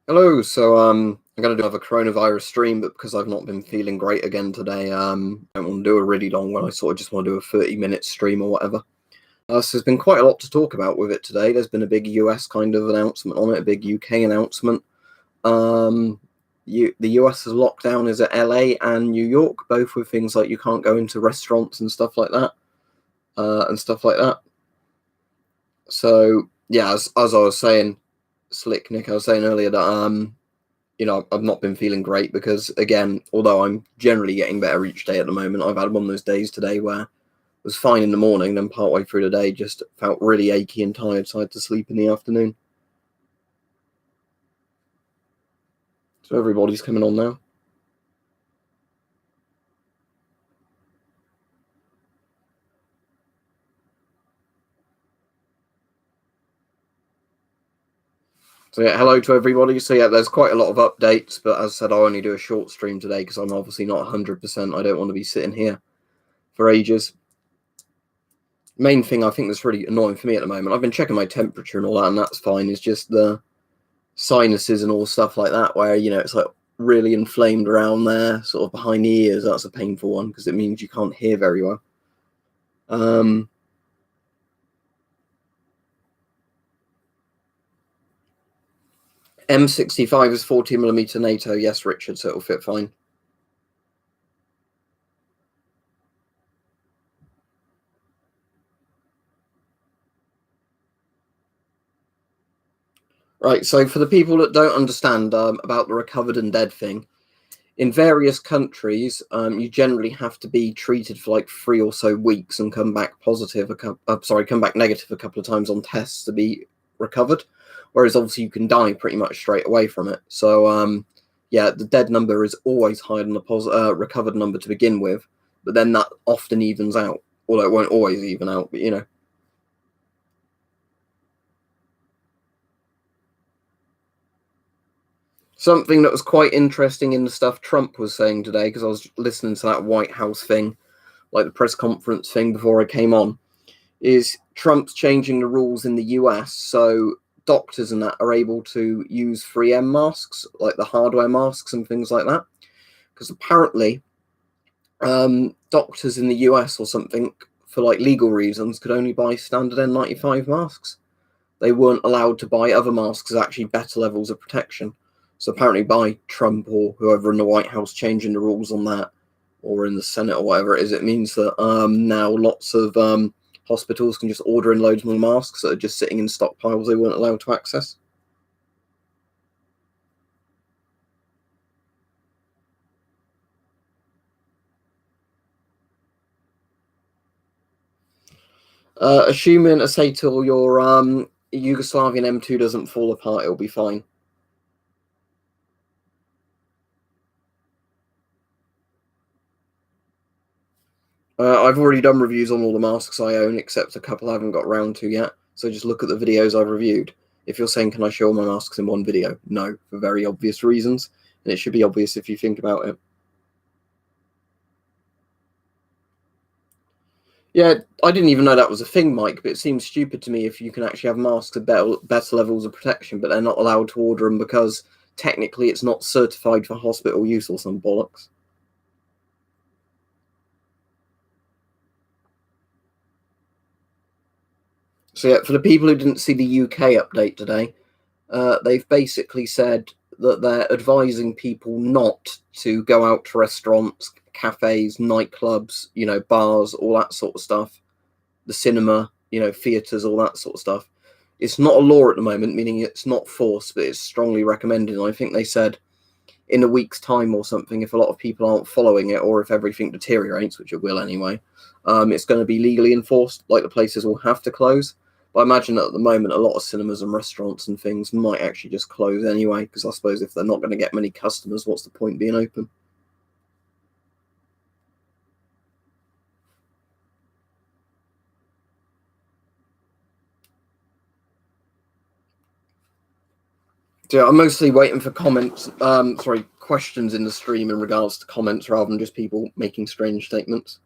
Hello. I'm gonna do another coronavirus stream, but because I've not been feeling great again today, I don't want to do a really long one. I sort of just want to do a 30-minute stream or whatever. So there's been quite a lot to talk about with it today. There's been a big US kind of announcement on it, a big UK announcement. The US has locked down is at LA and New York, both with things like you can't go into restaurants and stuff like that, So yeah, as I was saying, Slick Nick, I was saying earlier that I've not been feeling great because, again, although I'm generally getting better each day at the moment, I've had one of those days today where I was fine in the morning, then partway through the day just felt really achy and tired, so I had to sleep in the afternoon. So everybody's coming on now. So yeah, hello to everybody. So yeah, there's quite a lot of updates, but as I said, I'll only do a short stream today because I'm obviously not 100%. I don't want to be sitting here for ages. Main thing I think that's really annoying for me at the moment, I've been checking my temperature and all that, and that's fine, is just the sinuses and all stuff like that, where, it's like really inflamed around there, sort of behind the ears. That's a painful one because it means you can't hear very well. M65 is 40mm NATO. Yes, Richard, so it'll fit fine. Right, so for the people that don't understand about the recovered and dead thing, in various countries, you generally have to be treated for like 3 or so weeks and come back come back negative a couple of times on tests to be recovered. Whereas obviously you can die pretty much straight away from it. So yeah, the dead number is always higher than the recovered number to begin with, but then that often evens out. Although it won't always even out, but Something that was quite interesting in the stuff Trump was saying today, because I was listening to that White House thing, like the press conference thing before I came on, is Trump's changing the rules in the US so doctors and that are able to use 3M masks, like the hardware masks and things like that. Because apparently, doctors in the US or something, for like legal reasons, could only buy standard N95 masks. They weren't allowed to buy other masks as actually better levels of protection. So apparently by Trump or whoever in the White House changing the rules on that, or in the Senate or whatever it is, it means that now lots of hospitals can just order in loads more masks that are just sitting in stockpiles they weren't allowed to access. Assuming, Asatil, your Yugoslavian M2 doesn't fall apart, it'll be fine. I've already done reviews on all the masks I own, except a couple I haven't got round to yet. So just look at the videos I've reviewed. If you're saying, can I show all my masks in one video? No, for very obvious reasons. And it should be obvious if you think about it. Yeah, I didn't even know that was a thing, Mike, but it seems stupid to me if you can actually have masks at better levels of protection, but they're not allowed to order them because technically it's not certified for hospital use or some bollocks. So yeah, for the people who didn't see the UK update today, they've basically said that they're advising people not to go out to restaurants, cafes, nightclubs, bars, all that sort of stuff, the cinema, theatres, all that sort of stuff. It's not a law at the moment, meaning it's not forced, but it's strongly recommended. And I think they said in a week's time or something, if a lot of people aren't following it, or if everything deteriorates, which it will anyway, it's going to be legally enforced. Like the places will have to close. But I imagine that at the moment, a lot of cinemas and restaurants and things might actually just close anyway, because I suppose if they're not going to get many customers, what's the point being open? So yeah, I'm mostly waiting for questions in the stream in regards to comments rather than just people making strange statements.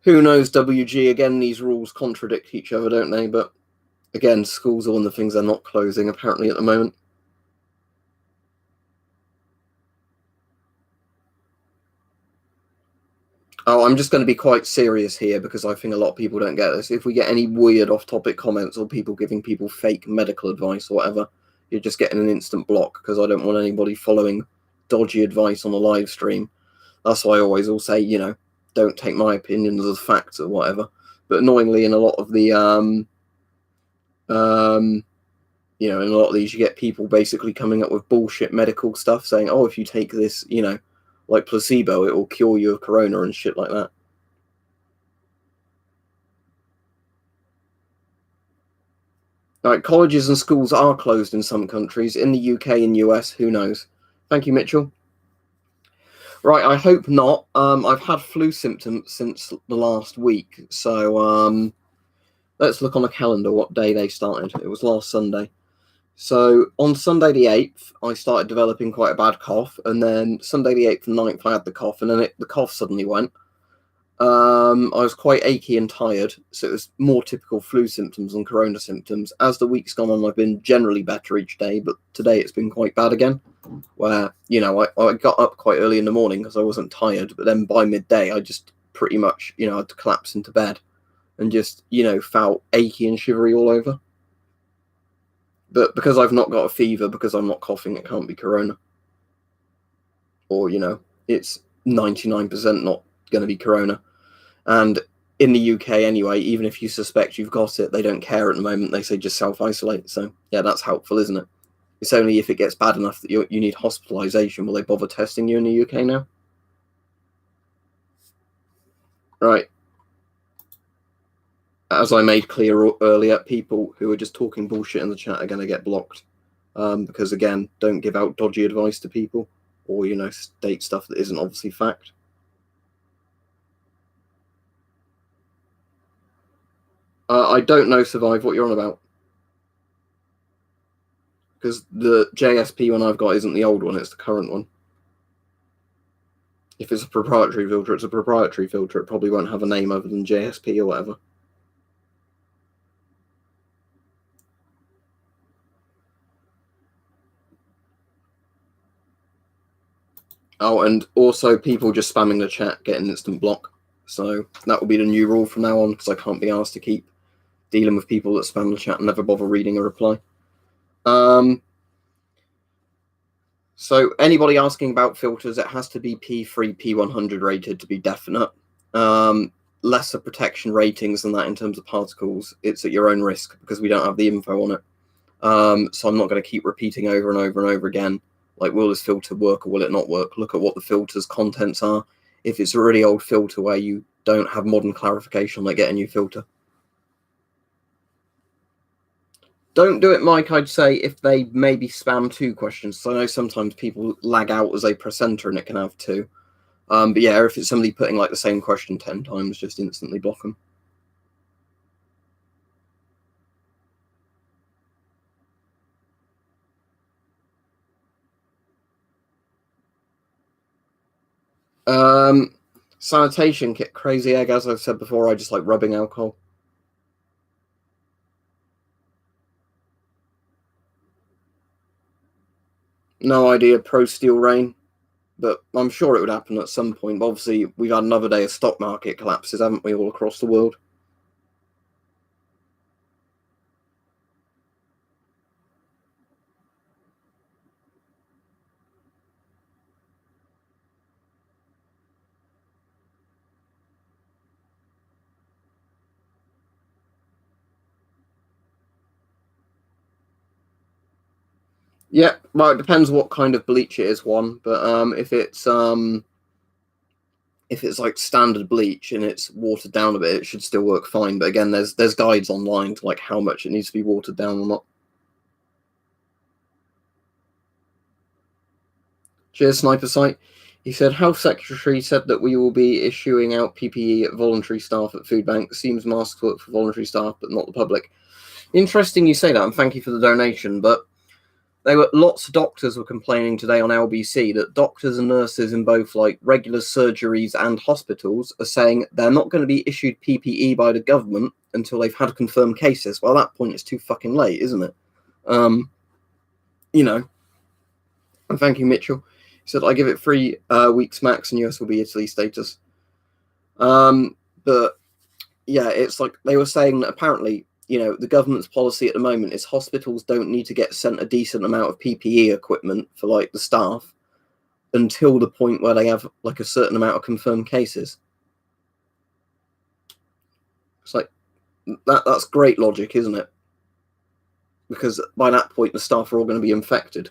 Who knows, WG? Again, these rules contradict each other, don't they? But again, schools are one of the things they're not closing, apparently, at the moment. Oh, I'm just going to be quite serious here because I think a lot of people don't get this. If we get any weird off-topic comments or people giving people fake medical advice or whatever, you're just getting an instant block because I don't want anybody following dodgy advice on a live stream. That's why I always will say, don't take my opinions as facts or whatever. But annoyingly, in a lot of the, in a lot of these, you get people basically coming up with bullshit medical stuff saying, oh, if you take this, like placebo, it will cure you of corona and shit like that. Like, colleges and schools are closed in some countries. In the UK and US, who knows? Thank you, Mitchell. Right, I hope not. I've had flu symptoms since the last week, so let's look on the calendar what day they started. It was last Sunday. So on Sunday the 8th, I started developing quite a bad cough, and then Sunday the 8th and 9th, I had the cough, and then the cough suddenly went. I was quite achy and tired, so it was more typical flu symptoms than corona symptoms. As the week's gone on, I've been generally better each day, but today it's been quite bad again, where, I got up quite early in the morning because I wasn't tired, but then by midday, I just pretty much, had to collapse into bed and just, felt achy and shivery all over. But because I've not got a fever, because I'm not coughing, it can't be corona. Or, it's 99% not going to be corona. And in the UK anyway, even if you suspect you've got it, they don't care at the moment. They say just self-isolate. So, yeah, that's helpful, isn't it? It's only if it gets bad enough that you need hospitalisation will they bother testing you in the UK now. Right. As I made clear earlier, people who are just talking bullshit in the chat are going to get blocked. Because, again, don't give out dodgy advice to people or, state stuff that isn't obviously fact. I don't know, Survive, what you're on about. Because the JSP one I've got isn't the old one, it's the current one. If it's a proprietary filter, it's a proprietary filter. It probably won't have a name other than JSP or whatever. Oh, and also people just spamming the chat get an instant block. So that will be the new rule from now on, because I can't be asked to keep dealing with people that spam the chat and never bother reading a reply. So anybody asking about filters, it has to be P3, P100 rated to be definite. Lesser protection ratings than that in terms of particles. It's at your own risk because we don't have the info on it. So I'm not going to keep repeating over and over and over again, like, will this filter work or will it not work? Look at what the filter's contents are. If it's a really old filter where you don't have modern clarification, like, get a new filter. Don't do it, Mike, I'd say, if they maybe spam 2 questions. So I know sometimes people lag out as they press enter and it can have 2. But yeah, if it's somebody putting like the same question 10 times, just instantly block them. Sanitation kit, crazy egg, as I've said before, I just like rubbing alcohol. No idea, pro steel rain, but I'm sure it would happen at some point. But obviously, we've had another day of stock market collapses, haven't we, all across the world? Yeah, well, it depends what kind of bleach it is, one. But if it's like standard bleach and it's watered down a bit, it should still work fine. But again, there's guides online to like how much it needs to be watered down or not. Cheers, Sniper Sight. He said, Health Secretary said that we will be issuing out PPE at voluntary staff at food banks. Seems masks work for voluntary staff, but not the public. Interesting you say that, and thank you for the donation. But lots of doctors were complaining today on LBC that doctors and nurses in both like regular surgeries and hospitals are saying they're not going to be issued PPE by the government until they've had confirmed cases. Well, at that point, it's too fucking late, isn't it? You know. And thank you, Mitchell. He said, I give it 3 weeks max and US will be Italy status. But yeah, it's like they were saying that apparently, you know, the government's policy at the moment is hospitals don't need to get sent a decent amount of PPE equipment for like the staff until the point where they have like a certain amount of confirmed cases. It's like that's great logic, isn't it? Because by that point the staff are all going to be infected.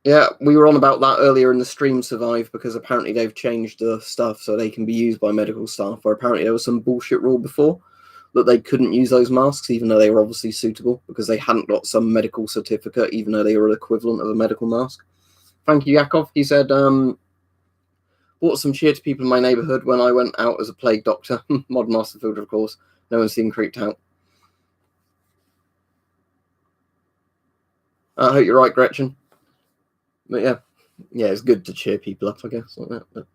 Yeah, we were on about that earlier in the stream, Survive, because apparently they've changed the stuff so they can be used by medical staff, where apparently there was some bullshit rule before that they couldn't use those masks, even though they were obviously suitable, because they hadn't got some medical certificate, even though they were equivalent of a medical mask. Thank you, Yakov. He said, brought some cheer to people in my neighbourhood when I went out as a plague doctor. Modern Masterfield, of course. No one's seen creeped out. I hope you're right, Gretchen. But yeah, it's good to cheer people up, I guess, like that. But...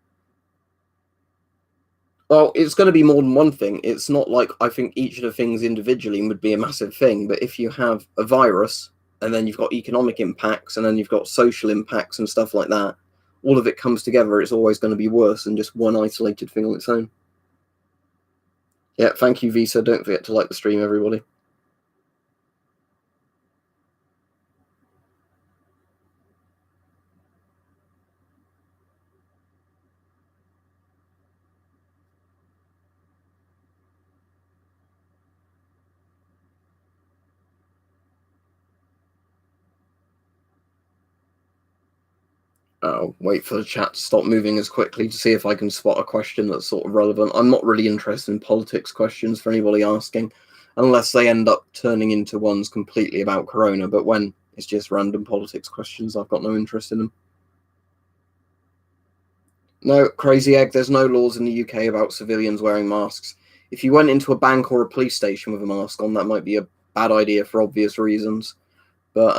well, it's going to be more than one thing. It's not like I think each of the things individually would be a massive thing, but if you have a virus and then you've got economic impacts and then you've got social impacts and stuff like that, all of it comes together. It's always going to be worse than just one isolated thing on its own. Yeah, thank you, Visa. Don't forget to like the stream, everybody. I'll wait for the chat to stop moving as quickly to see if I can spot a question that's sort of relevant. I'm not really interested in politics questions for anybody asking, unless they end up turning into ones completely about Corona. But when it's just random politics questions, I've got no interest in them. No, Crazy Egg, there's no laws in the UK about civilians wearing masks. If you went into a bank or a police station with a mask on, that might be a bad idea for obvious reasons. But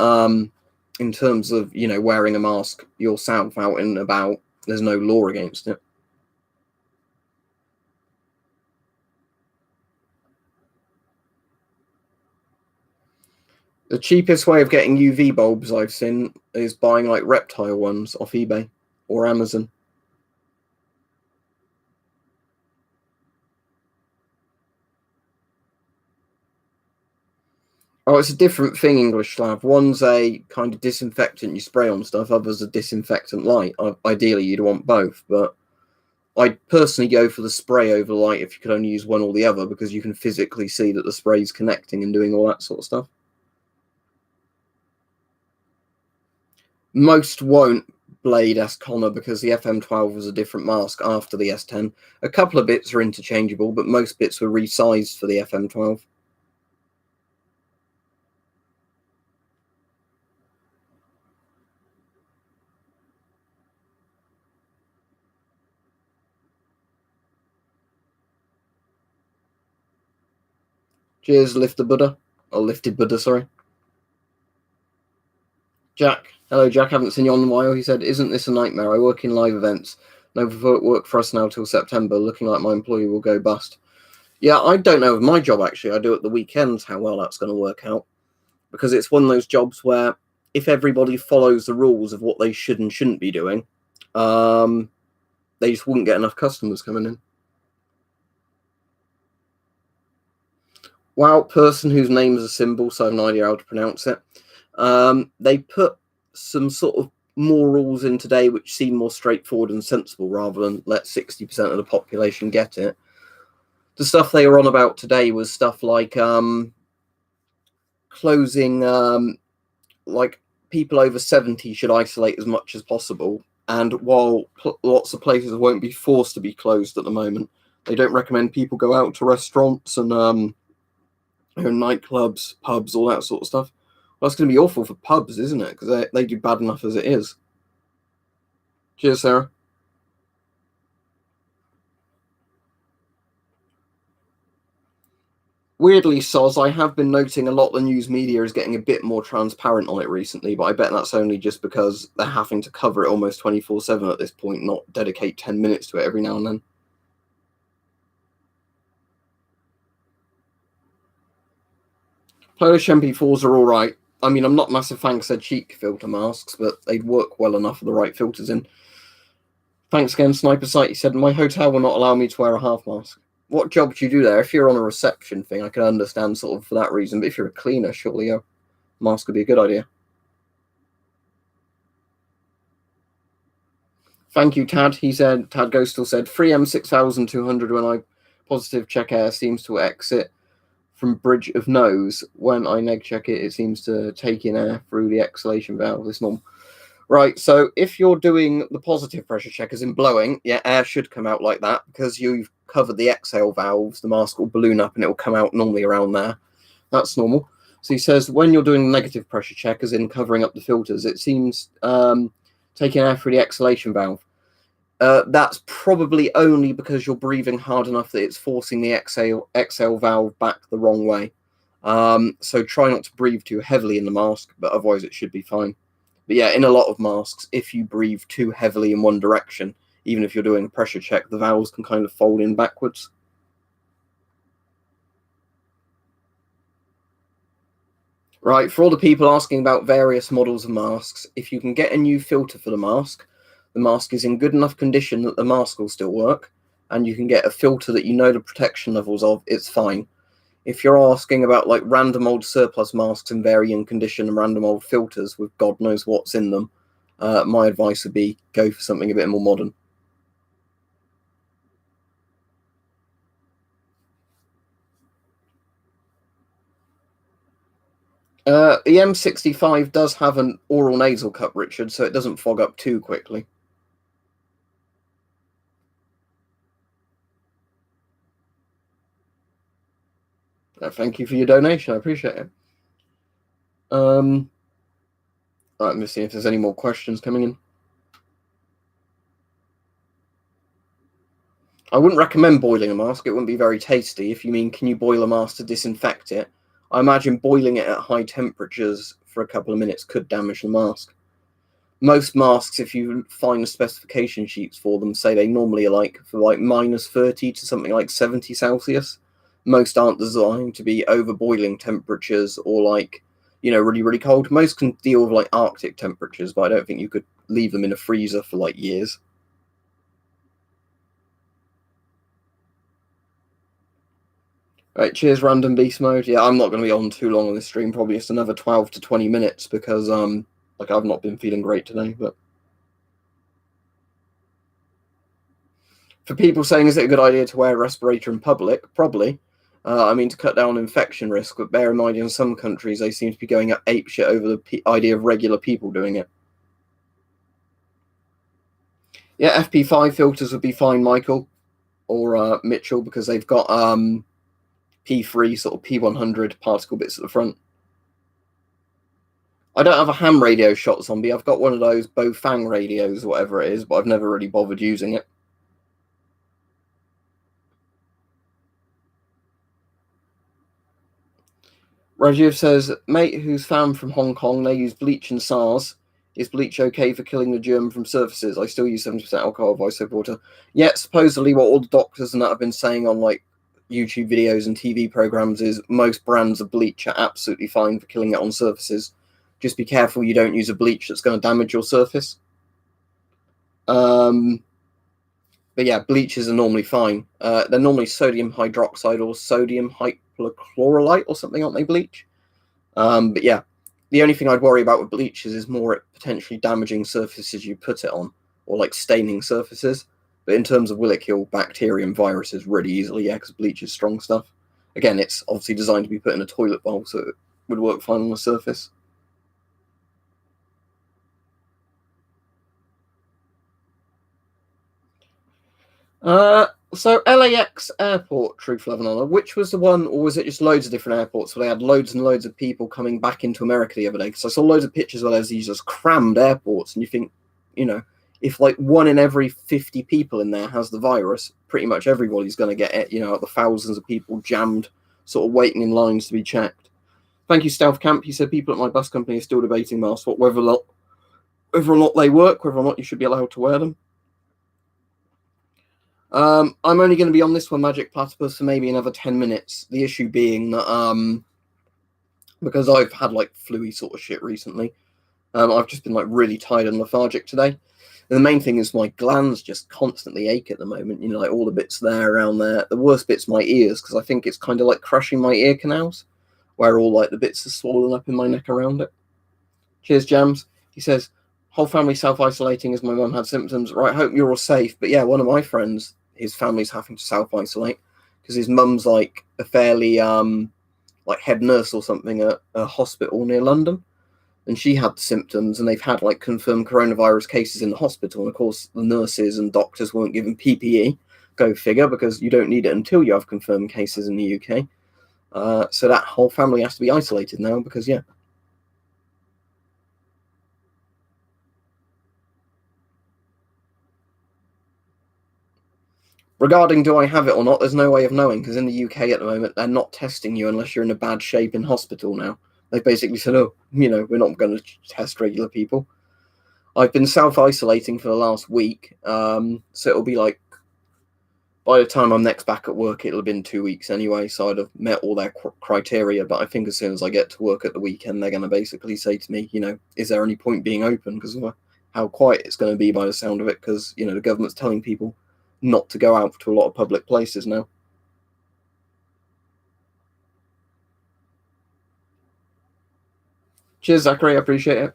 in terms of, you know, wearing a mask yourself out and about, there's no law against it. The cheapest way of getting UV bulbs I've seen is buying like reptile ones off eBay or Amazon. Oh, it's a different thing, English Slav. One's a kind of disinfectant you spray on stuff, others a disinfectant light. Ideally, you'd want both, but I'd personally go for the spray over light if you could only use one or the other, because you can physically see that the spray's connecting and doing all that sort of stuff. Most won't blade S Connor because the FM12 was a different mask after the S10. A couple of bits are interchangeable, but most bits were resized for the FM12. Cheers, Lifted Buddha. Or Lifted Buddha, sorry. Jack. Hello, Jack. Haven't seen you on a while. He said, isn't this a nightmare? I work in live events. No work for us now till September. Looking like my employee will go bust. Yeah, I don't know of my job, actually. I do at the weekends how well that's going to work out. Because it's one of those jobs where if everybody follows the rules of what they should and shouldn't be doing, they just wouldn't get enough customers coming in. Wow, person whose name is a symbol, so I have no idea how to pronounce it. They put some sort of more rules in today which seem more straightforward and sensible rather than let 60% of the population get it. The stuff they were on about today was stuff like closing, like people over 70 should isolate as much as possible. And while lots of places won't be forced to be closed at the moment, they don't recommend people go out to restaurants and nightclubs, pubs, all that sort of stuff. Well, that's going to be awful for pubs, isn't it? Because they do bad enough as it is. Cheers, Sarah. Weirdly, Soz, I have been noting a lot of the news media is getting a bit more transparent on it recently, but I bet that's only just because they're having to cover it almost 24/7 at this point, not dedicate 10 minutes to it every now and then. Polish MP4s are alright. I mean, I'm not a massive fan because they're cheap filter masks, but they'd work well enough with the right filters in. Thanks again, Sniper Sight. He said, my hotel will not allow me to wear a half mask. What job do you do there? If you're on a reception thing, I can understand sort of for that reason, but if you're a cleaner, surely a mask would be a good idea. Thank you, Tad. He said, Tad Ghostal said, 3M6200 when I positive check air seems to exit from bridge of nose. When I neg check it, it seems to take in air through the exhalation valve. This normal. Right, so if you're doing the positive pressure check, as in blowing, yeah, air should come out like that because you've covered the exhale valves. The mask will balloon up and it will come out normally around there. That's normal. So he says when you're doing negative pressure check, as in covering up the filters, it seems taking air through the exhalation valve. That's probably only because you're breathing hard enough that it's forcing the exhale valve back the wrong way. So try not to breathe too heavily in the mask, but otherwise it should be fine. But yeah, in a lot of masks, if you breathe too heavily in one direction, even if you're doing a pressure check, the valves can kind of fold in backwards. Right, for all the people asking about various models of masks, if you can get a new filter for the mask is in good enough condition that the mask will still work, and you can get a filter that you know the protection levels of, it's fine. If you're asking about like random old surplus masks in varying condition and random old filters with God knows what's in them, my advice would be go for something a bit more modern. The M65 does have an oral nasal cup, Richard, so it doesn't fog up too quickly. Thank you for your donation. I appreciate it. Right, let me see if there's any more questions coming in. I wouldn't recommend boiling a mask. It wouldn't be very tasty. If you mean, can you boil a mask to disinfect it? I imagine boiling it at high temperatures for a couple of minutes could damage the mask. Most masks, if you find the specification sheets for them, say they normally are like for like -30 to something like 70 Celsius. Most aren't designed to be over boiling temperatures or like, you know, really, really cold. Most can deal with like Arctic temperatures, but I don't think you could leave them in a freezer for like years. Right, cheers, random beast mode. Yeah, I'm not going to be on too long on this stream. Probably just another 12 to 20 minutes because like I've not been feeling great today. But for people saying, is it a good idea to wear a respirator in public? Probably. I mean, to cut down infection risk, but bear in mind, in some countries, they seem to be going up apeshit over the idea of regular people doing it. Yeah, FP5 filters would be fine, Michael, or Mitchell, because they've got P3, sort of P100 particle bits at the front. I don't have a ham radio shot zombie. I've got one of those Bofang radios, whatever it is, but I've never really bothered using it. Rajiv says, mate who's found from Hong Kong, they use bleach and SARS. Is bleach okay for killing the germ from surfaces? I still use 70% alcohol, vice soap water. Yeah, supposedly what all the doctors and that have been saying on like YouTube videos and TV programs is most brands of bleach are absolutely fine for killing it on surfaces. Just be careful you don't use a bleach that's going to damage your surface. But yeah, bleaches are normally fine. They're normally sodium hydroxide or sodium hypochlorite or something, aren't they, bleach? But yeah, the only thing I'd worry about with bleaches is more it potentially damaging surfaces you put it on, or like staining surfaces. But in terms of will it kill bacteria and viruses really easily, yeah, because bleach is strong stuff. Again, it's obviously designed to be put in a toilet bowl, so it would work fine on the surface. So LAX airport, Truth, Love and Honor, which was the one, or was it just loads of different airports where they had loads and loads of people coming back into America the other day? Because I saw loads of pictures where there's these just crammed airports, and you think, you know, if like 1 in every 50 people in there has the virus, pretty much everybody's going to get it, you know, the thousands of people jammed sort of waiting in lines to be checked. Thank you, Stealth Camp. He said people at my bus company are still debating masks, whether or not they work, whether or not you should be allowed to wear them. I'm only going to be on this one, Magic Platypus, for maybe another 10 minutes. The issue being that because I've had like flu-y sort of shit recently, I've just been like really tired and lethargic today. And the main thing is my glands just constantly ache at the moment. You know, like all the bits there around there. The worst bit's my ears, because I think it's kind of like crushing my ear canals, where all like the bits are swollen up in my neck around it. Cheers, Jams. He says, whole family self-isolating as my mum had symptoms. Right, hope you're all safe. But yeah, one of my friends, his family's having to self-isolate because his mum's like a fairly like head nurse or something at a hospital near London. And she had the symptoms, and they've had like confirmed coronavirus cases in the hospital. And of course, the nurses and doctors weren't given PPE. Go figure, because you don't need it until you have confirmed cases in the UK. So that whole family has to be isolated now because, yeah. Regarding do I have it or not, there's no way of knowing, because in the UK at the moment, they're not testing you unless you're in a bad shape in hospital now. They've basically said, oh, you know, we're not going to test regular people. I've been self-isolating for the last week, so it'll be like, by the time I'm next back at work, it'll have been 2 weeks anyway, so I'd have met all their criteria. But I think as soon as I get to work at the weekend, they're going to basically say to me, you know, is there any point being open because of how quiet it's going to be by the sound of it, because, you know, the government's telling people not to go out to a lot of public places now. Cheers, Zachary. I appreciate it.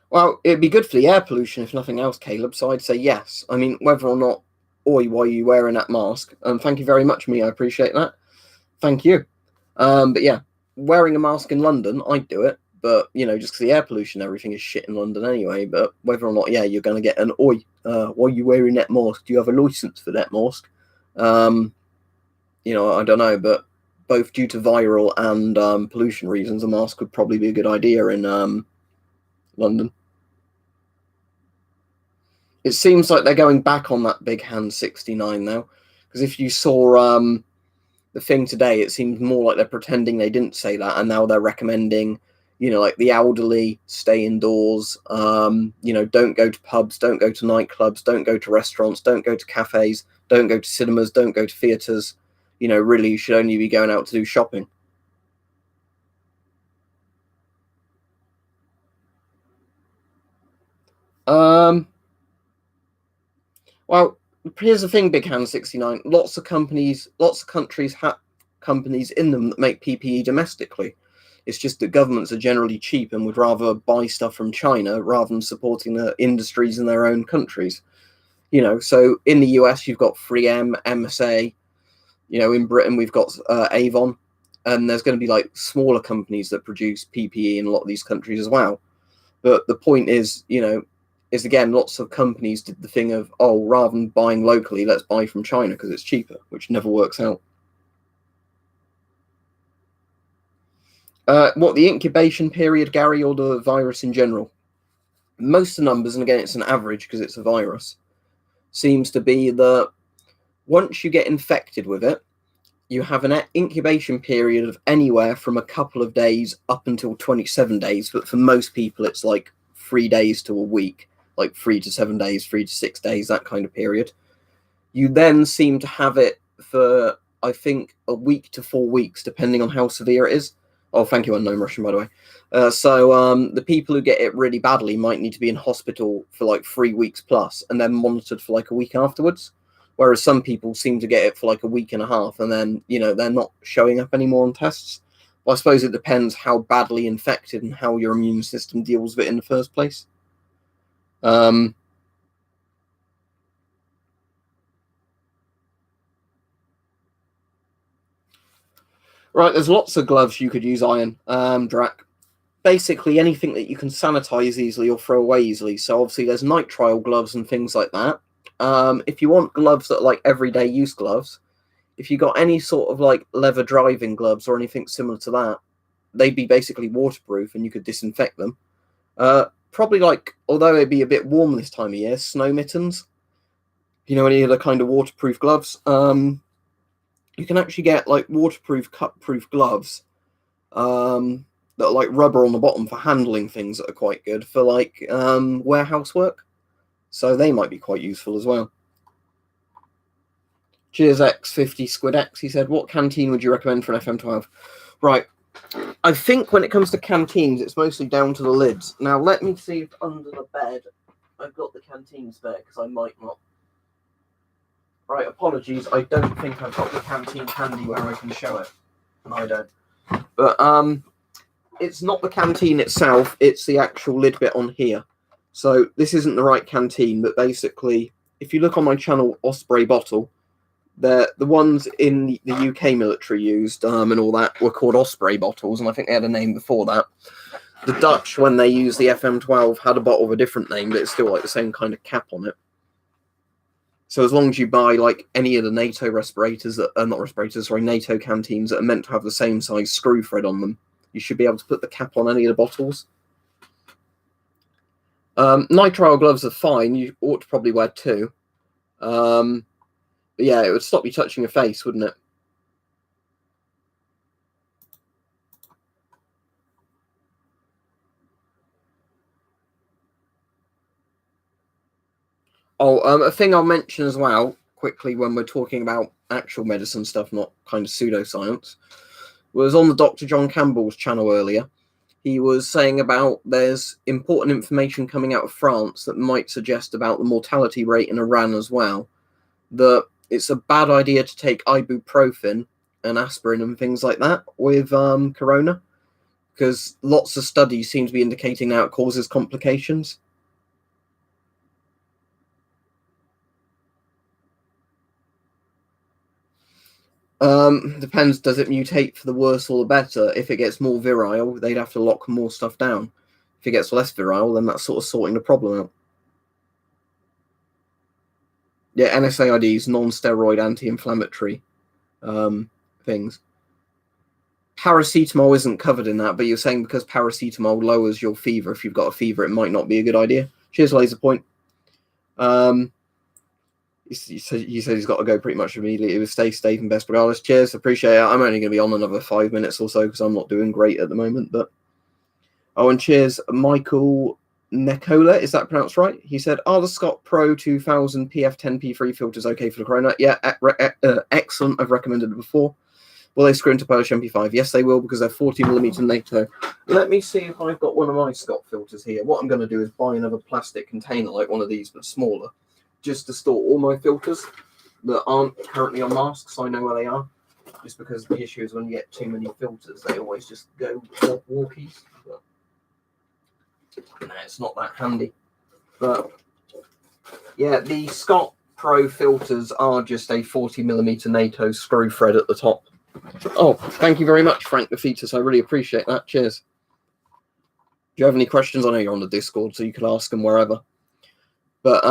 Well, it'd be good for the air pollution, if nothing else, Caleb. So I'd say yes. I mean, whether or not, oi, why are you wearing that mask? Thank you very much, me. I appreciate that. Thank you. But yeah, wearing a mask in London, I'd do it. But, you know, just because the air pollution, everything is shit in London anyway. But whether or not, yeah, you're going to get an oi, why are you wearing that mask? Do you have a license for that mask? You know, I don't know, but both due to viral and pollution reasons, a mask would probably be a good idea in London. It seems like they're going back on that big hand 69 now, because if you saw the thing today, it seems more like they're pretending they didn't say that, and now they're recommending, you know, like the elderly stay indoors, you know, don't go to pubs, don't go to nightclubs, don't go to restaurants, don't go to cafes, don't go to cinemas, don't go to theatres. You know, really, you should only be going out to do shopping. Well, here's the thing, Big Hand 69. Lots of countries have companies in them that make PPE domestically. It's just that governments are generally cheap and would rather buy stuff from China rather than supporting the industries in their own countries. You know, so in the US, you've got 3M, MSA. You know, in Britain, we've got Avon. And there's going to be like smaller companies that produce PPE in a lot of these countries as well. But the point is, you know, is again, lots of companies did the thing of, oh, rather than buying locally, let's buy from China because it's cheaper, which never works out. What, the incubation period, Gary, or the virus in general? Most of the numbers, and again, it's an average because it's a virus, seems to be that once you get infected with it, you have an incubation period of anywhere from a couple of days up until 27 days. But for most people, it's like 3 days to a week, like 3 to 7 days, 3 to 6 days, that kind of period. You then seem to have it for, I think, a week to 4 weeks, depending on how severe it is. Oh, thank you, Unknown Russian, by the way. So the people who get it really badly might need to be in hospital for like 3 weeks plus and then monitored for like a week afterwards. Whereas some people seem to get it for like a week and a half and then, you know, they're not showing up anymore on tests. Well, I suppose it depends how badly infected and how your immune system deals with it in the first place. Right, there's lots of gloves you could use, Iron, Drac. Basically anything that you can sanitize easily or throw away easily. So obviously there's nitrile gloves and things like that. If you want gloves that are like everyday use gloves, if you got any sort of like leather driving gloves or anything similar to that, they'd be basically waterproof and you could disinfect them. Probably like, although it'd be a bit warm this time of year, snow mittens. You know, any of the kind of waterproof gloves. you can actually get like waterproof, cut-proof gloves that are like rubber on the bottom for handling things that are quite good for like warehouse work. So they might be quite useful as well. Cheers X50 Squid X, he said, what canteen would you recommend for an FM12? Right, I think when it comes to canteens, it's mostly down to the lids. Now, let me see if under the bed I've got the canteen spare, because I might not. Right, apologies, I don't think I've got the canteen handy where I can show it. And I don't. But it's not the canteen itself, it's the actual lid bit on here. So this isn't the right canteen, but basically, if you look on my channel, Osprey Bottle, the ones in the UK military used and all that were called Osprey bottles, and I think they had a name before that. The Dutch, when they used the FM12, had a bottle with a different name, but it's still like the same kind of cap on it. So as long as you buy like any of the NATO respirators that are not respirators, sorry, NATO canteens that are meant to have the same size screw thread on them, you should be able to put the cap on any of the bottles. Nitrile gloves are fine. You ought to probably wear two. But yeah, it would stop you touching your face, wouldn't it? Oh, a thing I'll mention as well, quickly, when we're talking about actual medicine stuff, not kind of pseudoscience, was on the Dr. John Campbell's channel earlier. He was saying about there's important information coming out of France that might suggest about the mortality rate in Iran as well, that it's a bad idea to take ibuprofen and aspirin and things like that with corona, because lots of studies seem to be indicating now it causes complications. Depends, does it mutate for the worse or the better? If it gets more virile, they'd have to lock more stuff down. If it gets less virile, then that's sort of sorting the problem out. Yeah, NSAIDs, non-steroid anti-inflammatory things. Paracetamol isn't covered in that, but you're saying because paracetamol lowers your fever, if you've got a fever, it might not be a good idea. Cheers, Laser Point. He said he's got to go pretty much immediately. It was stay safe and best regardless. Cheers, appreciate it. I'm only going to be on another 5 minutes or so because I'm not doing great at the moment. But and cheers, Michael Nicola. Is that pronounced right? He said, "Are the Scott Pro 2000 PF10 P3 filters okay for the corona?" Yeah, excellent. I've recommended it before. Will they screw into Polish MP5? Yes, they will, because they're 40mm NATO. Let me see if I've got one of my Scott filters here. What I'm going to do is buy another plastic container like one of these, but smaller, just to store all my filters that aren't currently on masks, so I know where they are. Just because the issue is when you get too many filters, they always just go walkies. But no, it's not that handy. But yeah, the Scott Pro filters are just a 40mm NATO screw thread at the top. Oh, thank you very much, Frank the Fetus. I really appreciate that. Cheers. Do you have any questions? I know you're on the Discord, so you could ask them wherever. But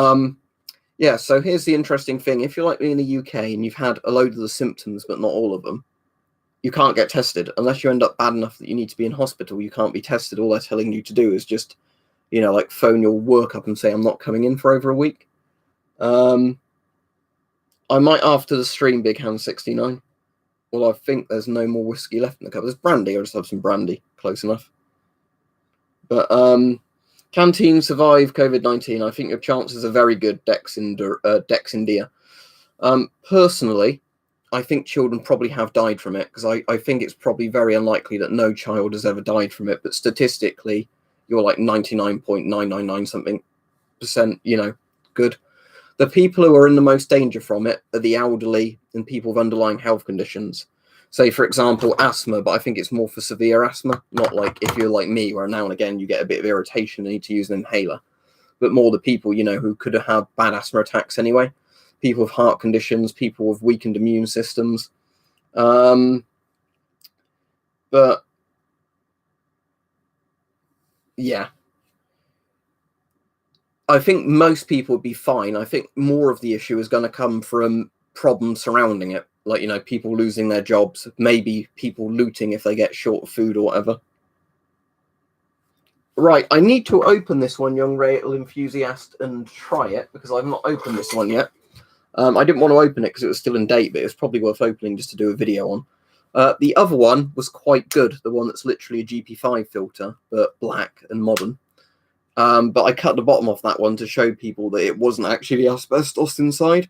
yeah, so here's the interesting thing. If you're like me in the UK and you've had a load of the symptoms, but not all of them, you can't get tested unless you end up bad enough that you need to be in hospital. You can't be tested. All they're telling you to do is just, you know, like phone your work up and say, I'm not coming in for over a week. I might after the stream, Big Hand 69. Well, I think there's no more whiskey left in the cup. There's brandy. I'll just have some brandy. Close enough. But canteen survive COVID-19. I think your chances are very good, Dex India. Personally, I think children probably have died from it, because I think it's probably very unlikely that no child has ever died from it. But statistically, you're like 99.999 something %, you know, good. The people who are in the most danger from it are the elderly and people with underlying health conditions. Say, for example, asthma, but I think it's more for severe asthma, not like if you're like me, where now and again you get a bit of irritation and need to use an inhaler, but more the people, you know, who could have had bad asthma attacks anyway, people with heart conditions, people with weakened immune systems. But yeah, I think most people would be fine. I think more of the issue is going to come from problems surrounding it. Like, you know, people losing their jobs, maybe people looting if they get short of food or whatever. Right, I need to open this one, young Rail enthusiast, and try it, because I've not opened this one yet. I didn't want to open it because it was still in date, but it was probably worth opening just to do a video on. The other one was quite good, the one that's literally a GP5 filter, but black and modern. But I cut the bottom off that one to show people that it wasn't actually asbestos inside.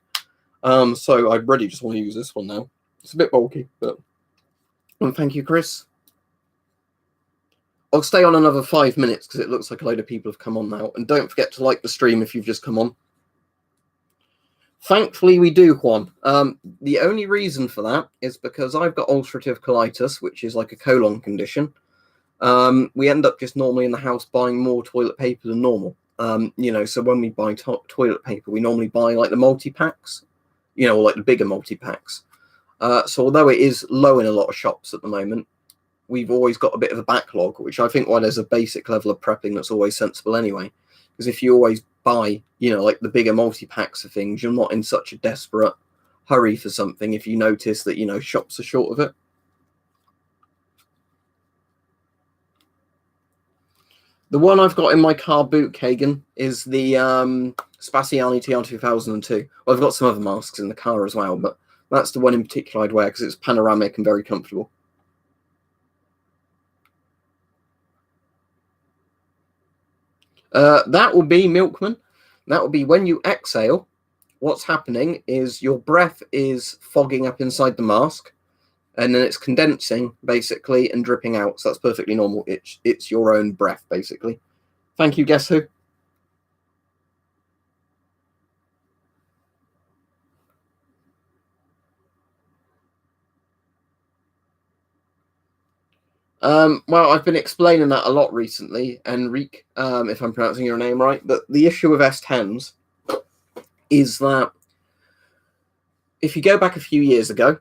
So I really just want to use this one now. It's a bit bulky, but thank you, Chris. I'll stay on another 5 minutes because it looks like a load of people have come on now. And don't forget to like the stream if you've just come on. Thankfully, we do, Juan. The only reason for that is because I've got ulcerative colitis, which is like a colon condition. We end up just normally in the house buying more toilet paper than normal. So when we buy toilet paper, we normally buy like the multi-packs, or like the bigger multi-packs. So although it is low in a lot of shops at the moment, we've always got a bit of a backlog, which I think why there's a basic level of prepping that's always sensible anyway. Because if you always buy, like the bigger multi-packs of things, you're not in such a desperate hurry for something if you notice that, shops are short of it. The one I've got in my car boot, Kagan, is the Spaziani TR2002. Well, I've got some other masks in the car as well, but that's the one in particular I'd wear because it's panoramic and very comfortable. That will be, Milkman, that will be when you exhale, what's happening is your breath is fogging up inside the mask, and then it's condensing, basically, and dripping out. So that's perfectly normal. It's your own breath, basically. Thank you, Guess Who? Well, I've been explaining that a lot recently, Enrique, if I'm pronouncing your name right. But the issue with S10s is that if you go back a few years ago,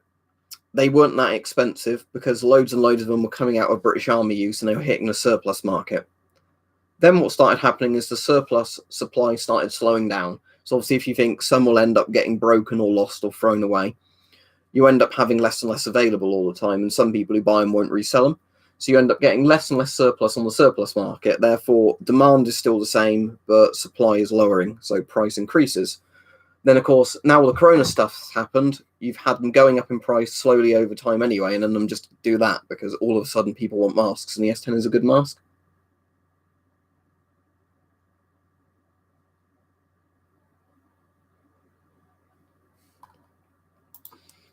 they weren't that expensive because loads and loads of them were coming out of British Army use and they were hitting the surplus market. Then what started happening is the surplus supply started slowing down. So obviously if you think some will end up getting broken or lost or thrown away, you end up having less and less available all the time, and some people who buy them won't resell them. So you end up getting less and less surplus on the surplus market. Therefore, demand is still the same, but supply is lowering, so price increases. Then, of course, now all the Corona stuff's happened, you've had them going up in price slowly over time anyway, and then them just do that because all of a sudden people want masks, and the S10 is a good mask.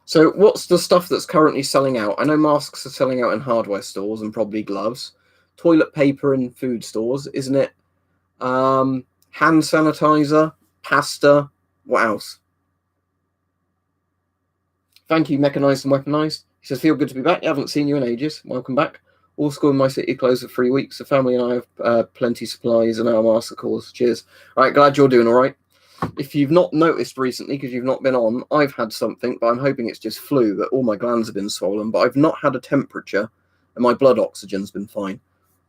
So what's the stuff that's currently selling out? I know masks are selling out in hardware stores and probably gloves. Toilet paper in food stores, isn't it? Hand sanitizer, pasta, what else? Thank you, Mechanized and Weaponized. He says, feel good to be back. I haven't seen you in ages. Welcome back. All school in my city closed for 3 weeks. The family and I have plenty of supplies and our masks, of course. Cheers. All right, glad you're doing all right. If you've not noticed recently, because you've not been on, I've had something, but I'm hoping it's just flu, that all my glands have been swollen, but I've not had a temperature, and my blood oxygen's been fine.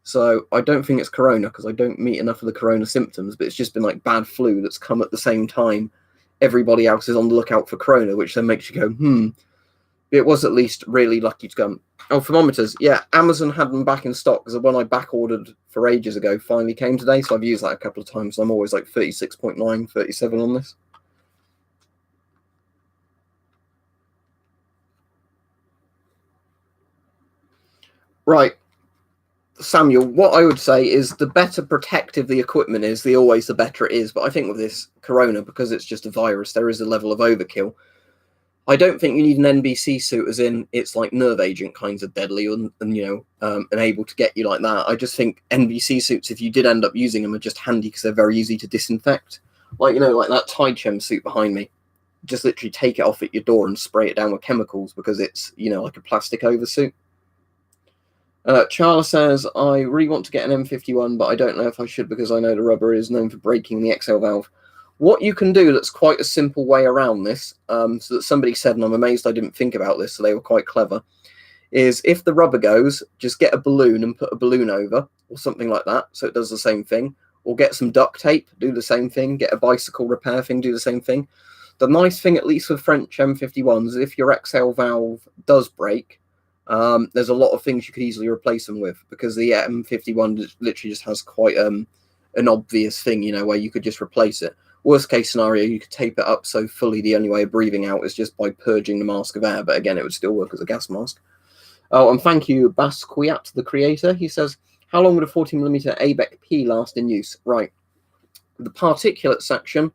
So I don't think it's corona, because I don't meet enough of the corona symptoms, but it's just been like bad flu that's come at the same time. Everybody else is on the lookout for corona, which then makes you go, It was at least really lucky to come. Oh, thermometers. Yeah, Amazon had them back in stock because the one I back ordered for ages ago finally came today. So I've used that a couple of times. I'm always like 36.9, 37 on this. Right. Samuel, what I would say is the better protective the equipment is, the better it is. But I think with this corona, because it's just a virus, there is a level of overkill. I don't think you need an NBC suit, as in it's like nerve agent kinds of deadly and able to get you like that. I just think NBC suits, if you did end up using them, are just handy because they're very easy to disinfect. Like that Taichem suit behind me. Just literally take it off at your door and spray it down with chemicals because it's, like a plastic oversuit. Charles says, I really want to get an M51, but I don't know if I should because I know the rubber is known for breaking the exhale valve. What you can do that's quite a simple way around this, so that somebody said, and I'm amazed I didn't think about this, so they were quite clever, is if the rubber goes, just get a balloon and put a balloon over, or something like that, so it does the same thing. Or get some duct tape, do the same thing. Get a bicycle repair thing, do the same thing. The nice thing, at least with French M51s, is if your exhale valve does break, there's a lot of things you could easily replace them with, because the M51 literally just has quite an obvious thing, where you could just replace it. Worst case scenario, you could tape it up so fully the only way of breathing out is just by purging the mask of air, but again, it would still work as a gas mask. Oh, and thank you, Basquiat, the creator. He says, how long would a 40mm ABEC P last in use? Right. The particulate section,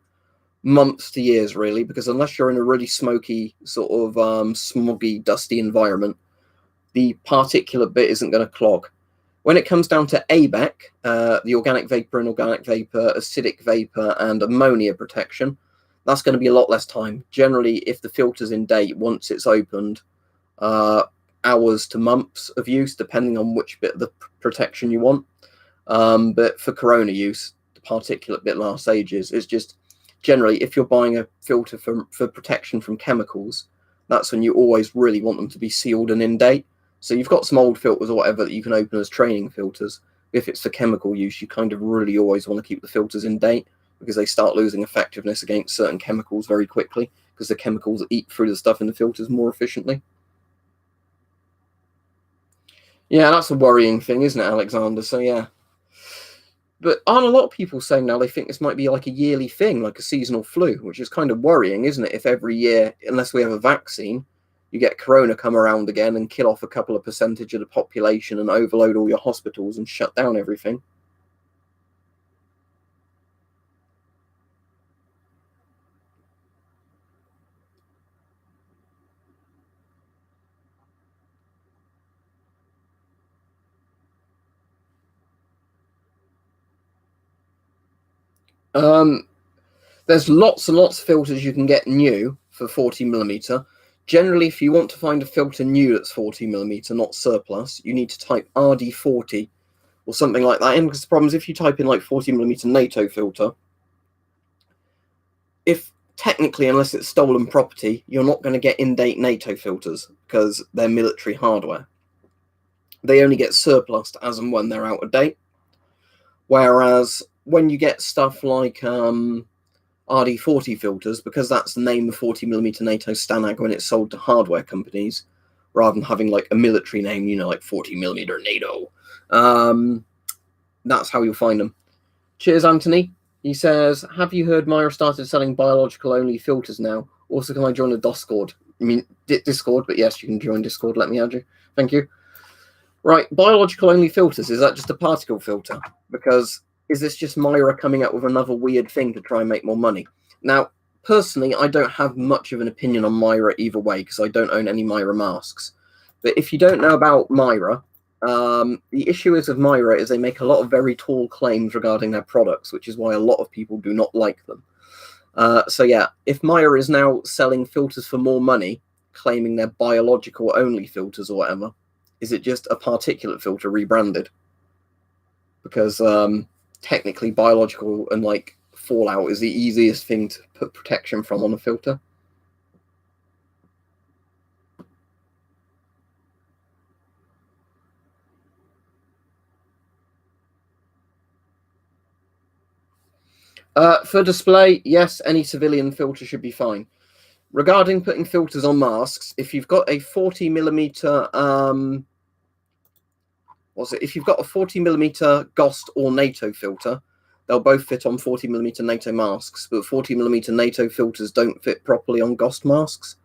months to years, really, because unless you're in a really smoky, sort of smoggy, dusty environment, the particulate bit isn't going to clog. When it comes down to ABEC, the organic vapor, inorganic vapor, acidic vapor, and ammonia protection, that's going to be a lot less time. Generally, if the filter's in date, once it's opened, hours to months of use, depending on which bit of the protection you want. But for corona use, the particulate bit lasts ages. It's just generally, if you're buying a filter for protection from chemicals, that's when you always really want them to be sealed and in date. So you've got some old filters or whatever that you can open as training filters. If it's for chemical use, you kind of really always want to keep the filters in date because they start losing effectiveness against certain chemicals very quickly because the chemicals eat through the stuff in the filters more efficiently. Yeah, that's a worrying thing, isn't it, Alexander? So, yeah. But aren't a lot of people saying now they think this might be like a yearly thing, like a seasonal flu, which is kind of worrying, isn't it? If every year, unless we have a vaccine, you get corona come around again and kill off a couple of percentage of the population and overload all your hospitals and shut down everything. There's lots and lots of filters you can get new for 40mm. Generally, if you want to find a filter new that's 40mm, not surplus, you need to type RD40 or something like that in, because the problem is if you type in like 40mm NATO filter, if technically, unless it's stolen property, you're not going to get in-date NATO filters because they're military hardware. They only get surplused as and when they're out of date. Whereas when you get stuff like RD40 filters, because that's the name of 40mm NATO Stanag when it's sold to hardware companies, rather than having like a military name, you know, like 40mm NATO. That's how you'll find them. Cheers, Anthony. He says, have you heard Myra started selling biological-only filters now? Also, can I join the Discord? I mean, Discord, but yes, you can join Discord. Let me add you. Thank you. Right, biological-only filters. Is that just a particle filter? Because is this just Myra coming up with another weird thing to try and make more money? Now, personally, I don't have much of an opinion on Myra either way because I don't own any Myra masks. But if you don't know about Myra, the issue is with Myra is they make a lot of very tall claims regarding their products, which is why a lot of people do not like them. So yeah, if Myra is now selling filters for more money, claiming they're biological only filters or whatever, is it just a particulate filter rebranded? Because technically biological and like fallout is the easiest thing to put protection from on a filter. For display, yes, any civilian filter should be fine. Regarding putting filters on masks, if you've got a 40mm, if you've got a 40mm GOST or NATO filter, they'll both fit on 40mm NATO masks, but 40mm NATO filters don't fit properly on GOST masks.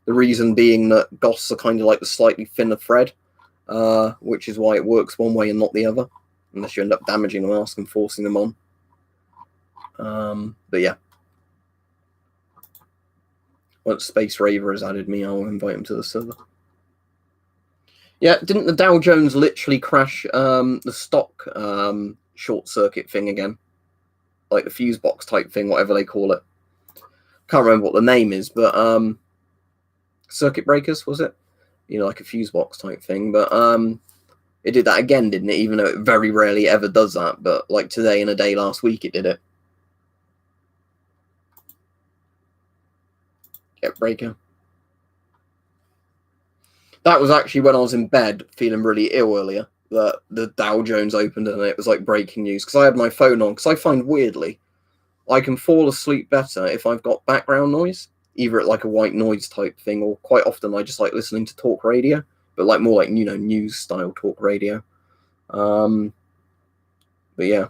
The reason being that GOSTs are kind of like the slightly thinner thread, which is why it works one way and not the other, unless you end up damaging the mask and forcing them on. But yeah. Once Space Raver has added me, I'll invite him to the server. Yeah, didn't the Dow Jones literally crash the stock short circuit thing again? Like the fuse box type thing, whatever they call it. Can't remember what the name is, but circuit breakers, was it? You know, like a fuse box type thing. But it did that again, didn't it? Even though it very rarely ever does that. But like today and a day last week, it did it. Get breaker. That was actually when I was in bed feeling really ill earlier, that the Dow Jones opened and it was like breaking news, because I had my phone on, because I find weirdly I can fall asleep better if I've got background noise, either at like a white noise type thing, or quite often I just like listening to talk radio, but like more like, you know, news style talk radio. But yeah.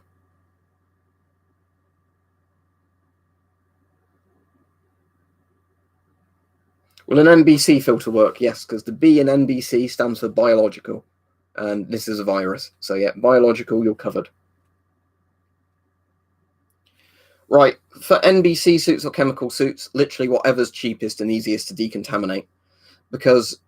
Will an NBC filter work? Yes, because the B in NBC stands for biological, and this is a virus. So yeah, biological, you're covered. Right, for NBC suits or chemical suits, literally whatever's cheapest and easiest to decontaminate. Because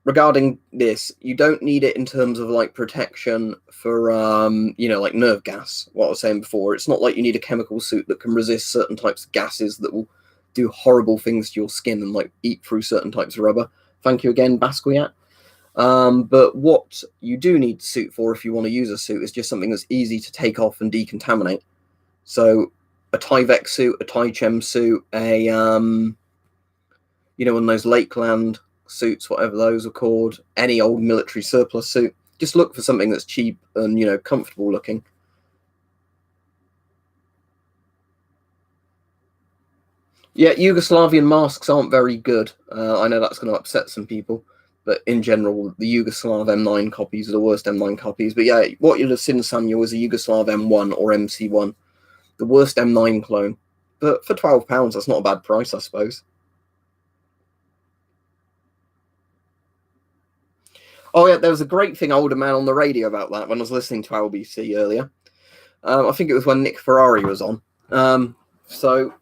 regarding this, you don't need it in terms of like protection for like nerve gas, what I was saying before. It's not like you need a chemical suit that can resist certain types of gases that will do horrible things to your skin and like eat through certain types of rubber. Thank you again, Basquiat. But what you do need the suit for, if you want to use a suit, is just something that's easy to take off and decontaminate. So a Tyvek suit, a Tychem suit, a one of those Lakeland suits, whatever those are called, any old military surplus suit. Just look for something that's cheap and comfortable looking. Yeah, Yugoslavian masks aren't very good. I know that's going to upset some people, but in general, the Yugoslav M9 copies are the worst M9 copies. But yeah, what you'll have seen, Samuel, is a Yugoslav M1 or MC1, the worst M9 clone. But for £12, that's not a bad price, I suppose. Oh yeah, there was a great thing I would have man on the radio about that when I was listening to LBC earlier. I think it was when Nick Ferrari was on. So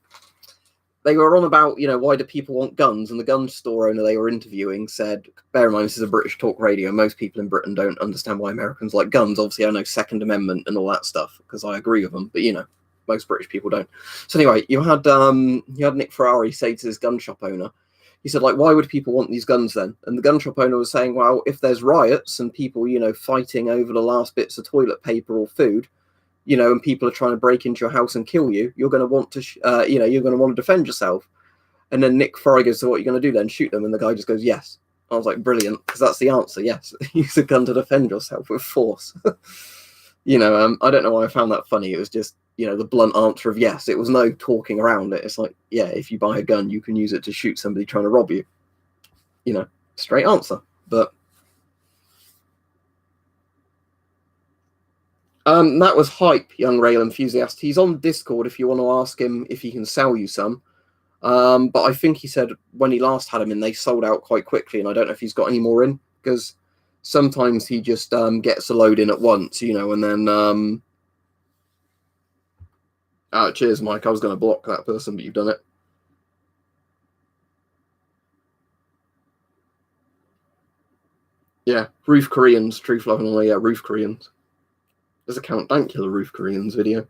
they were on about, why do people want guns? And the gun store owner they were interviewing said, bear in mind, this is a British talk radio. Most people in Britain don't understand why Americans like guns. Obviously, I know Second Amendment and all that stuff because I agree with them. But, most British people don't. So anyway, you had Nick Ferrari say to this gun shop owner, he said, like, why would people want these guns then? And the gun shop owner was saying, well, if there's riots and people, fighting over the last bits of toilet paper or food, and people are trying to break into your house and kill you, you're going to want to, you're going to want to defend yourself. And then Nick Ferrari goes, so what are you going to do then? Shoot them? And the guy just goes, yes. I was like, brilliant, because that's the answer. Yes, use a gun to defend yourself with force. I don't know why I found that funny. It was just, the blunt answer of yes. It was no talking around it. It's like, yeah, if you buy a gun, you can use it to shoot somebody trying to rob you. Straight answer. But that was Hype, Young Rail Enthusiast. He's on Discord if you want to ask him if he can sell you some. But I think he said when he last had them in, they sold out quite quickly, and I don't know if he's got any more in, because sometimes he just gets a load in at once, and then... cheers, Mike. I was going to block that person, but you've done it. Yeah, Roof Koreans, Truth Love and all, yeah, Roof Koreans. There's a Count Dankula Roof Koreans video.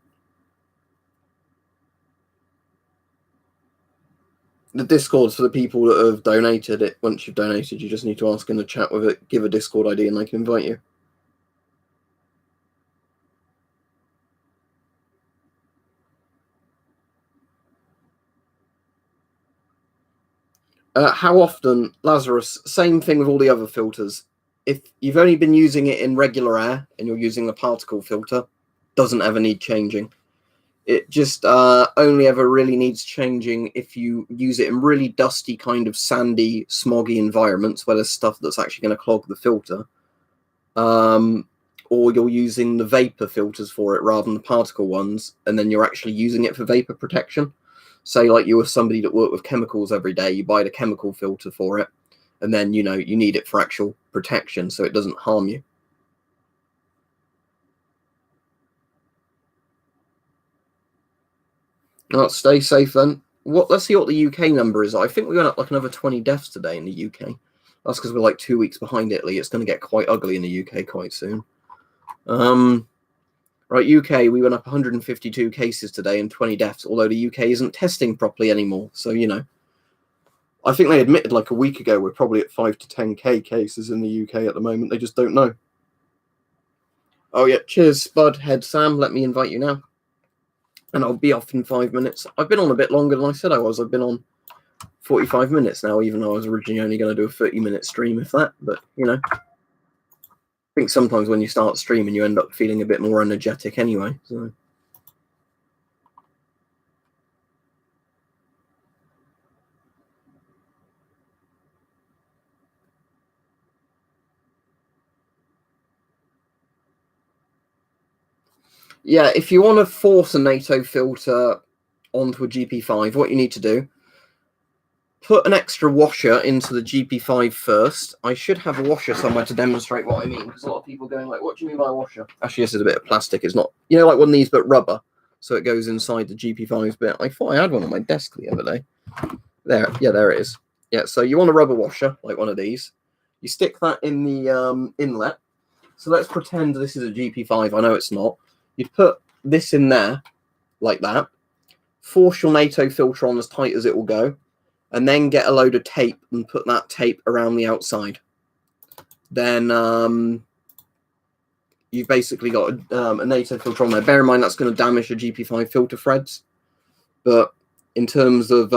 The Discord's for the people that have donated it. Once you've donated, you just need to ask in the chat with it, give a Discord ID, and they can invite you. How often, Lazarus? Same thing with all the other filters. If you've only been using it in regular air and you're using the particle filter, doesn't ever need changing. It just only ever really needs changing if you use it in really dusty, kind of sandy, smoggy environments where there's stuff that's actually going to clog the filter. Or you're using the vapor filters for it rather than the particle ones, and then you're actually using it for vapor protection. Say like you were somebody that worked with chemicals every day, you buy the chemical filter for it, and then you need it for actual protection so it doesn't harm you. Stay safe then. Let's see what the UK number is. I think we went up like another 20 deaths today in the UK. That's because we're like 2 weeks behind Italy. It's going to get quite ugly in the UK quite soon. Right, UK, we went up 152 cases today and 20 deaths, although the UK isn't testing properly anymore. So, I think they admitted like a week ago we're probably at 5 to 10k cases in the UK at the moment. They just don't know. Oh, yeah, cheers, Spud, Head Sam. Let me invite you now. And I'll be off in 5 minutes. I've been on a bit longer than I said I was. I've been on 45 minutes now, even though I was originally only going to do a 30-minute stream, if that. But, I think sometimes when you start streaming, you end up feeling a bit more energetic anyway. So. Yeah, if you want to force a NATO filter onto a GP5, what you need to do put an extra washer into the GP5 first. I should have a washer somewhere to demonstrate what I mean, because a lot of people are going like, what do you mean by a washer? Actually, this is a bit of plastic. It's not, you know, like one of these, but rubber. So it goes inside the GP5's bit. I thought I had one on my desk the other day. There, yeah, there it is. Yeah, so you want a rubber washer, like one of these. You stick that in the inlet. So let's pretend this is a GP5. I know it's not. You'd put this in there, like that. Force your NATO filter on as tight as it will go. And then get a load of tape and put that tape around the outside. Then you've basically got a NATO filter on there. Bear in mind that's going to damage your GP5 filter threads. But in terms of,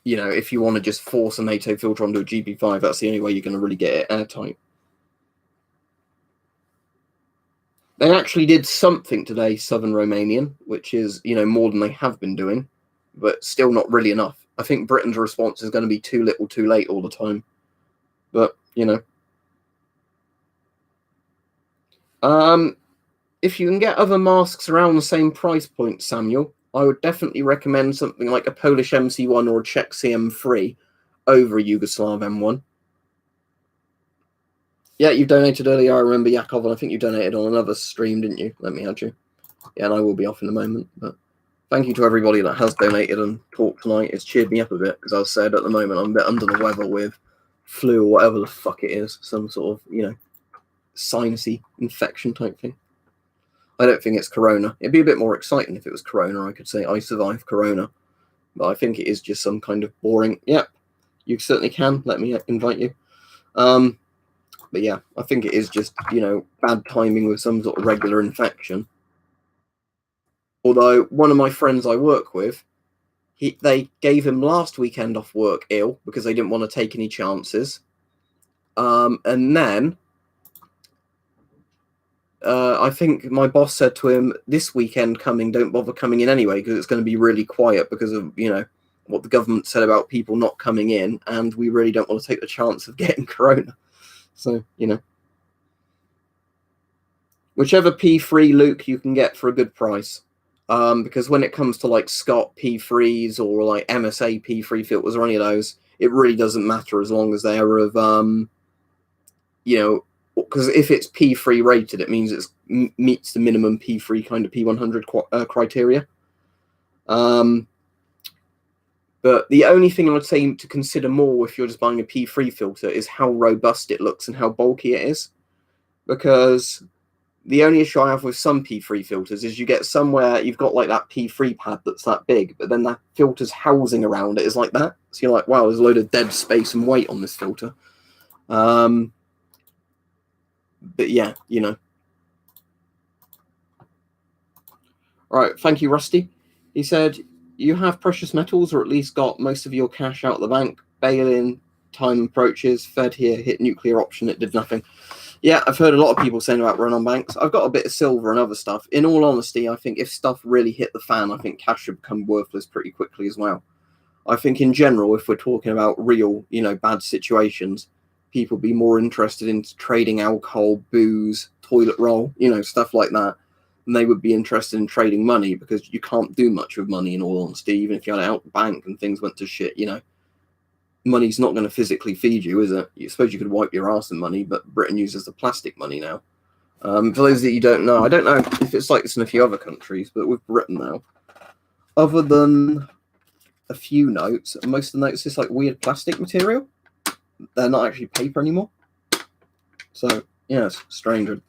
you know, if you want to just force a NATO filter onto a GP5, that's the only way you're going to really get it airtight. They actually did something today, Southern Romanian, which is, you know, more than they have been doing, but still not really enough. I think Britain's response is going to be too little, too late all the time. But, you know. If you can get other masks around the same price point, Samuel, I would definitely recommend something like a Polish MC1 or a Czech CM3 over a Yugoslav M1. Yeah, you donated earlier, I remember, Yakov, and I think you donated on another stream, didn't you? Let me add you. Yeah, and I will be off in a moment, but thank you to everybody that has donated and talked tonight. It's cheered me up a bit, because I said at the moment I'm a bit under the weather with flu or whatever the fuck it is, some sort of, you know, sinusy infection type thing. I don't think it's corona. It'd be a bit more exciting if it was corona. I could say I survived corona, but I think it is just some kind of boring. Yep, you certainly can. Let me invite you. But yeah, I think it is just, you know, bad timing with some sort of regular infection. Although one of my friends I work with, they gave him last weekend off work ill because they didn't want to take any chances. And then I think my boss said to him, this weekend coming, don't bother coming in anyway, because it's going to be really quiet because of, you know, what the government said about people not coming in, and we really don't want to take the chance of getting corona. So, you know, whichever P3 Luke you can get for a good price. Because when it comes to like Scott P3s or like MSA P3 filters or any of those, it really doesn't matter as long as they are of, you know, because if it's P3 rated, it means it meets the minimum P3 kind of P100 criteria. But the only thing I would say to consider more if you're just buying a P3 filter is how robust it looks and how bulky it is. Because the only issue I have with some P3 filters is you get somewhere you've got like that P3 pad that's that big, but then that filter's housing around it is like that. So you're like, wow, there's a load of dead space and weight on this filter. But yeah, you know. All right, thank you, Rusty. He said, you have precious metals or at least got most of your cash out of the bank. Bail-in, time approaches, Fed here, hit nuclear option, it did nothing. Yeah, I've heard a lot of people saying about run on banks. I've got a bit of silver and other stuff. In all honesty, I think if stuff really hit the fan, I think cash should become worthless pretty quickly as well. I think in general, if we're talking about real, you know, bad situations, people be more interested in trading alcohol, booze, toilet roll, you know, stuff like that. And they would be interested in trading money because you can't do much with money in all honesty, even if you had it out the bank and things went to shit, you know. Money's not going to physically feed you, is it? You suppose you could wipe your ass in money, but Britain uses the plastic money now. For those that you don't know, I don't know if it's like this in a few other countries, but with Britain now, other than a few notes, most of the notes is like weird plastic material. They're not actually paper anymore. So, yeah, it's strange.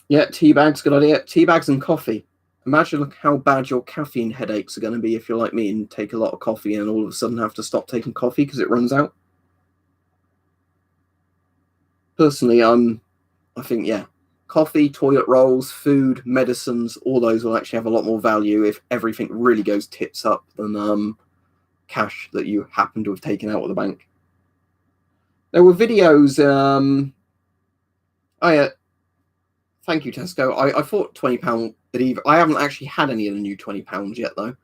Yeah, tea bags, good idea. Tea bags and coffee. Imagine how bad your caffeine headaches are going to be if you're like me and take a lot of coffee and all of a sudden have to stop taking coffee because it runs out. Personally, I think, yeah, coffee, toilet rolls, food, medicines, all those will actually have a lot more value if everything really goes tits up than cash that you happen to have taken out of the bank. There were videos. Oh yeah, thank you, Tesco. I thought £20 at either. I haven't actually had any of the new £20 yet though.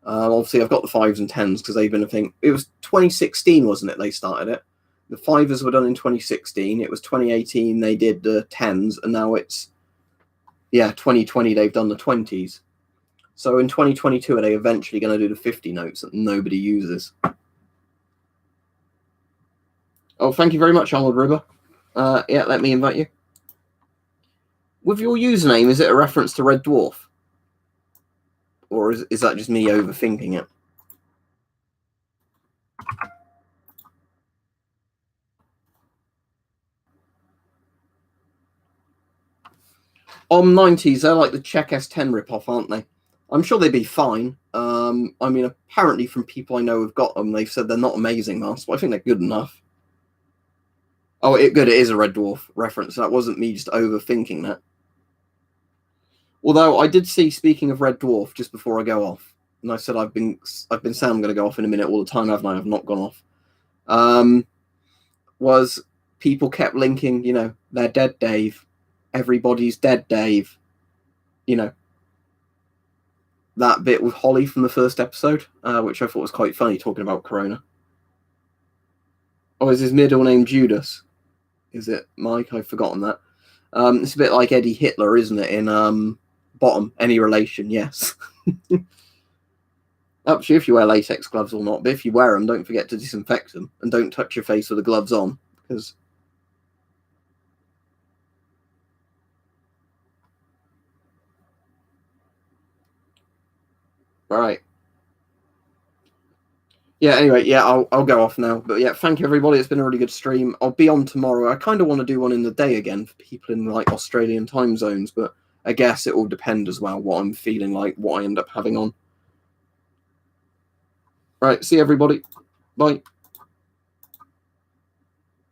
Obviously, I've got the 5s and 10s because they've been a thing. It was 2016, wasn't it? They started it. The 5s were done in 2016. It was 2018 they did the 10s, and now it's 2020 they've done the 20s. So in 2022 are they eventually going to do the 50 notes that nobody uses? Oh, thank you very much, Arnold River. Let me invite you. With your username, is it a reference to Red Dwarf? Or is that just me overthinking it? OM90s, they're like the Czech S10 ripoff, aren't they? I'm sure they'd be fine. I mean, apparently from people I know who've got them, they've said they're not amazing masks, but I think they're good enough. Oh, it is a Red Dwarf reference. That wasn't me just overthinking that. Although I did see, speaking of Red Dwarf, just before I go off, and I said I've been saying I'm going to go off in a minute all the time, haven't I? I've not gone off. Was people kept linking, they're dead, Dave. Everybody's dead, Dave. That bit with Holly from the first episode, which I thought was quite funny, talking about Corona. Oh, is his middle name Judas? Is it Mike? I've forgotten that. It's a bit like Eddie Hitler, isn't it? In Bottom, Any Relation? Yes. Up to you if you wear latex gloves or not, but if you wear them, don't forget to disinfect them and don't touch your face with the gloves on, because right. Yeah, anyway, I'll go off now. But yeah, thank you everybody. It's been a really good stream. I'll be on tomorrow. I kind of want to do one in the day again for people in like Australian time zones, but I guess it will depend as well what I'm feeling like, what I end up having on. Right, see everybody. Bye.